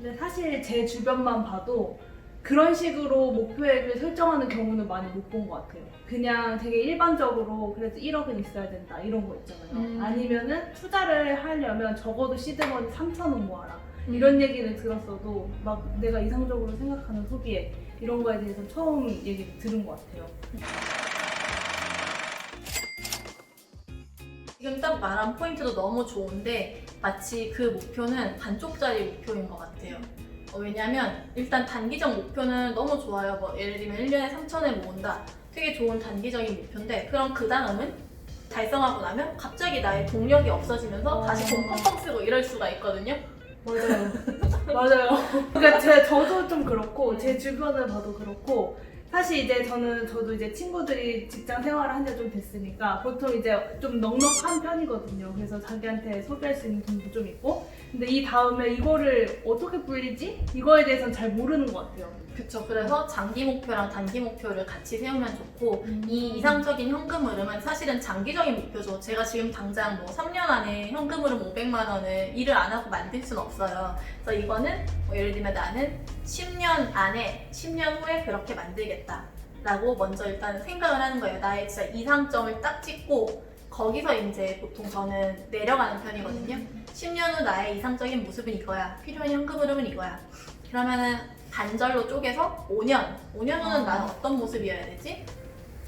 근데 사실 제 주변만 봐도 그런 식으로 목표액을 설정하는 경우는 많이 못 본 것 같아요. 그냥 되게 일반적으로 그래도 1억은 있어야 된다 이런 거 있잖아요. 아니면은 투자를 하려면 적어도 시드머니 3천원 모아라 이런 얘기를 들었어도 막 내가 이상적으로 생각하는 소비액 이런 거에 대해서 처음 얘기를 들은 것 같아요. 지금 딱 말한 포인트도 너무 좋은데 마치 그 목표는 반쪽짜리 목표인 것 같아요. 왜냐면 일단 단기적 목표는 너무 좋아요. 뭐 예를 들면 1년에 3천을 모은다. 되게 좋은 단기적인 목표인데 그럼 그 다음은 달성하고 나면 갑자기 나의 동력이 없어지면서 다시 돈 펑펑 쓰고 이럴 수가 있거든요. 맞아요. 맞아요. 그러니까 저도 좀 그렇고 제 주변을 봐도 그렇고 사실 이제 저도 이제 친구들이 직장 생활을 한 지 좀 됐으니까 보통 이제 좀 넉넉한 편이거든요. 그래서 자기한테 소비할 수 있는 돈도 좀 있고 근데 이 다음에 이거를 어떻게 불리지? 이거에 대해서는 잘 모르는 것 같아요. 그쵸. 그래서 장기 목표랑 단기 목표를 같이 세우면 좋고 이 이상적인 현금 흐름은 사실은 장기적인 목표죠. 제가 지금 당장 뭐 3년 안에 현금 흐름 500만 원을 일을 안 하고 만들 수는 없어요. 그래서 이거는 뭐 예를 들면 나는 10년 안에 10년 후에 그렇게 만들겠다 라고 먼저 일단 생각을 하는 거예요. 나의 진짜 이상점을 딱 찍고 거기서 이제 보통 저는 내려가는 편이거든요. 10년 후 나의 이상적인 모습은 이거야. 필요한 현금 흐름은 이거야. 그러면은 단절로 쪼개서 5년 후는 나는 어떤 모습이어야 되지?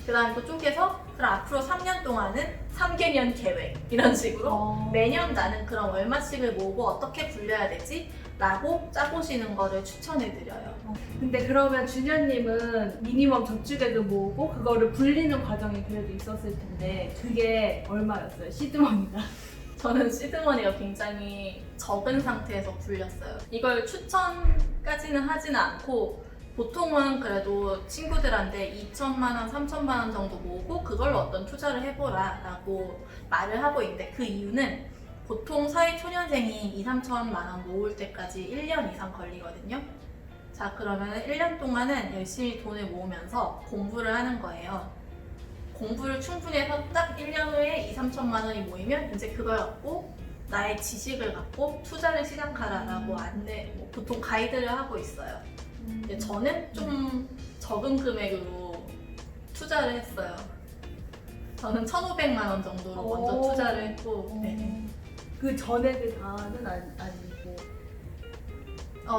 그 다음에 또 쪼개서 그럼 앞으로 3년 동안은 3개년 계획 이런 식으로 매년 나는 그럼 얼마씩을 모으고 어떻게 굴려야 되지? 라고 짜보시는 거를 추천해드려요. 근데 그러면 준현님은 미니멈 저축액을 모으고 그거를 불리는 과정이 그래도 있었을 텐데 그게 얼마였어요? 시드머니가? 저는 시드머니가 굉장히 적은 상태에서 굴렸어요. 이걸 추천까지는 하지는 않고 보통은 그래도 친구들한테 2천만 원, 3천만 원 정도 모으고 그걸로 어떤 투자를 해보라 라고 말을 하고 있는데 그 이유는 보통 사회 초년생이 2, 3천만 원 모을 때까지 1년 이상 걸리거든요. 자, 그러면 1년 동안은 열심히 돈을 모으면서 공부를 하는 거예요. 공부를 충분히 해서 딱 1년 후에 2, 3천만 원이 모이면 이제 그걸 갖고 나의 지식을 갖고 투자를 시작하라라고 보통 가이드를 하고 있어요. 근데 저는 좀 적은 금액으로 투자를 했어요. 저는 1,500만 원 정도로 먼저 투자를 했고 그 전액을 다는 아니고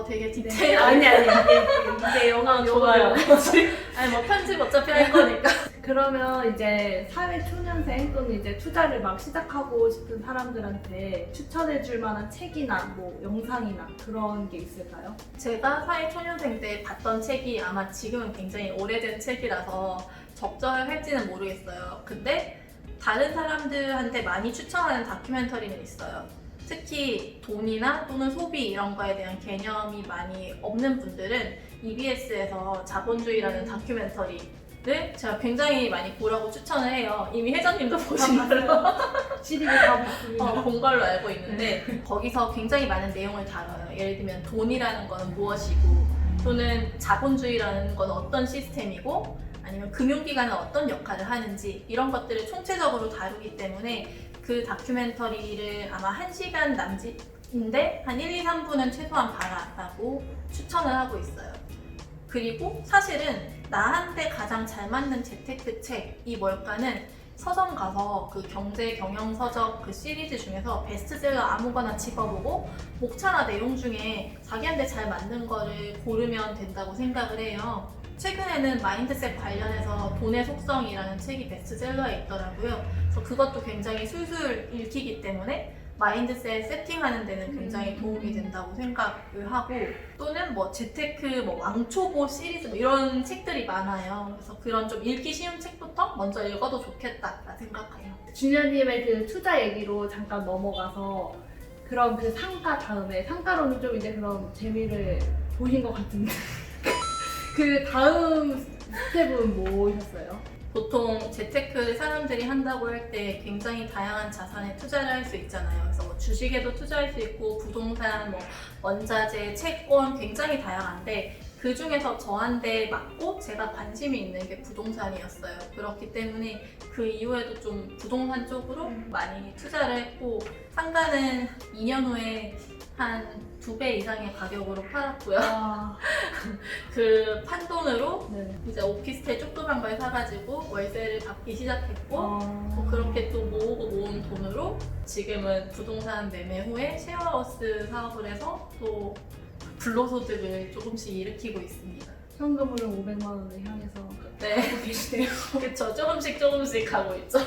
되게 네. 디테일 아니 이게 영화 좋아요. 아니 뭐 편집 어차피 할 거니까. 그러면 이제 사회 초년생 또는 이제 투자를 막 시작하고 싶은 사람들한테 추천해줄 만한 책이나 뭐 영상이나 그런 게 있을까요? 제가 사회 초년생 때 봤던 책이 아마 지금은 굉장히 오래된 책이라서 적절할지는 모르겠어요. 근데 다른 사람들한테 많이 추천하는 다큐멘터리는 있어요. 특히 돈이나 또는 소비 이런 거에 대한 개념이 많이 없는 분들은 EBS에서 자본주의라는 다큐멘터리를 제가 굉장히 많이 보라고 추천을 해요. 이미 혜정님도 보신 걸로 CD를 다 봤습니다. 본 걸로 알고 있는데 거기서 굉장히 많은 내용을 다뤄요. 예를 들면 돈이라는 거는 무엇이고 또는 자본주의라는 건 어떤 시스템이고 아니면 금융기관은 어떤 역할을 하는지 이런 것들을 총체적으로 다루기 때문에 그 다큐멘터리를 아마 1시간 남짓인데 한 1, 2, 3분은 최소한 봐라라고 추천을 하고 있어요. 그리고 사실은 나한테 가장 잘 맞는 재테크 책이 뭘까는 서점 가서 그 경제 경영 서적 그 시리즈 중에서 베스트셀러 아무거나 집어보고 목차나 내용 중에 자기한테 잘 맞는 거를 고르면 된다고 생각을 해요. 최근에는 마인드셋 관련해서 돈의 속성이라는 책이 베스트셀러에 있더라고요. 그래서 그것도 굉장히 술술 읽히기 때문에 마인드셋 세팅하는 데는 굉장히 도움이 된다고 생각을 하고 또는 뭐 재테크 뭐 왕초보 시리즈 뭐 이런 책들이 많아요. 그래서 그런 좀 읽기 쉬운 책부터 먼저 읽어도 좋겠다 생각해요. 준현님의 그 투자 얘기로 잠깐 넘어가서 그럼 그 상가 다음에 상가로는 좀 이제 그런 재미를 보신 것 같은데 그 다음 스텝은 뭐셨어요? 보통 재테크를 사람들이 한다고 할 때 굉장히 다양한 자산에 투자를 할 수 있잖아요. 그래서 뭐 주식에도 투자할 수 있고 부동산, 뭐 원자재, 채권 굉장히 다양한데 그 그 중에서 저한테 맞고 제가 관심이 있는 게 부동산이었어요. 그렇기 때문에 그 이후에도 좀 부동산 쪽으로 많이 투자를 했고 상가는 2년 후에 한 2배 이상의 가격으로 팔았고요. 아, 그 판돈으로 네. 이제 오피스텔 조그만 걸 사가지고 월세를 받기 시작했고 아, 그렇게 또 모으고 모은 돈으로 지금은 부동산 매매 후에 쉐어하우스 사업을 해서 또 불로소득을 조금씩 일으키고 있습니다. 현금으로 500만 원을 향해서 네, 하고 계시네요. 그렇죠. 조금씩 가고 있죠.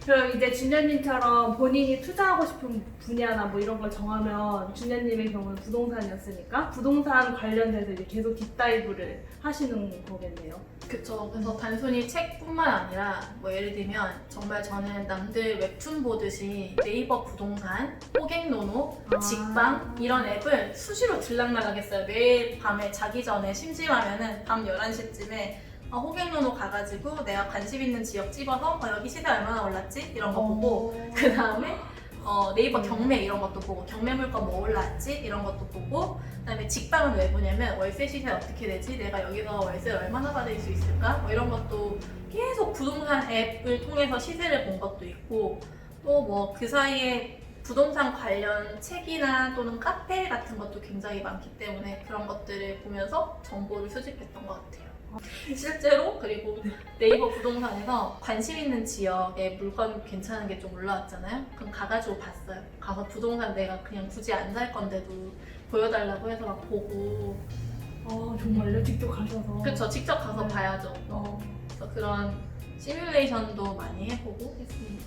그럼 이제 준현님처럼 본인이 투자하고 싶은 분야나 뭐 이런 걸 정하면 준현님의 경우는 부동산이었으니까 부동산 관련돼서 이제 계속 딥다이브를 하시는 거겠네요. 그쵸. 그래서 단순히 책뿐만 아니라 뭐 예를 들면 정말 저는 남들 웹툰 보듯이 네이버 부동산, 호갱노노, 직방 이런 앱을 수시로 들락날락했어요. 매일 밤에 자기 전에 심심하면은 밤 11시쯤에 호갱노노 가가지고 내가 관심 있는 지역 집어서 여기 시세 얼마나 올랐지? 이런 거 보고 그 다음에 네이버 경매 이런 것도 보고 경매 물건 뭐 올랐지? 이런 것도 보고 그다음에 직방은 왜 보냐면 월세 시세 어떻게 되지? 내가 여기서 월세를 얼마나 받을 수 있을까? 뭐 이런 것도 계속 부동산 앱을 통해서 시세를 본 것도 있고 또 뭐 그 사이에 부동산 관련 책이나 또는 카페 같은 것도 굉장히 많기 때문에 그런 것들을 보면서 정보를 수집했던 것 같아요. 실제로 그리고 네이버 부동산에서 관심 있는 지역에 물건 괜찮은 게 좀 올라왔잖아요. 그럼 가가지고 봤어요. 가서 부동산 내가 그냥 굳이 안 살 건데도 보여달라고 해서 막 보고. 정말요? 직접 가셔서? 그쵸, 직접 가서 네. 봐야죠. 그래서 그런 시뮬레이션도 많이 해보고 했습니다.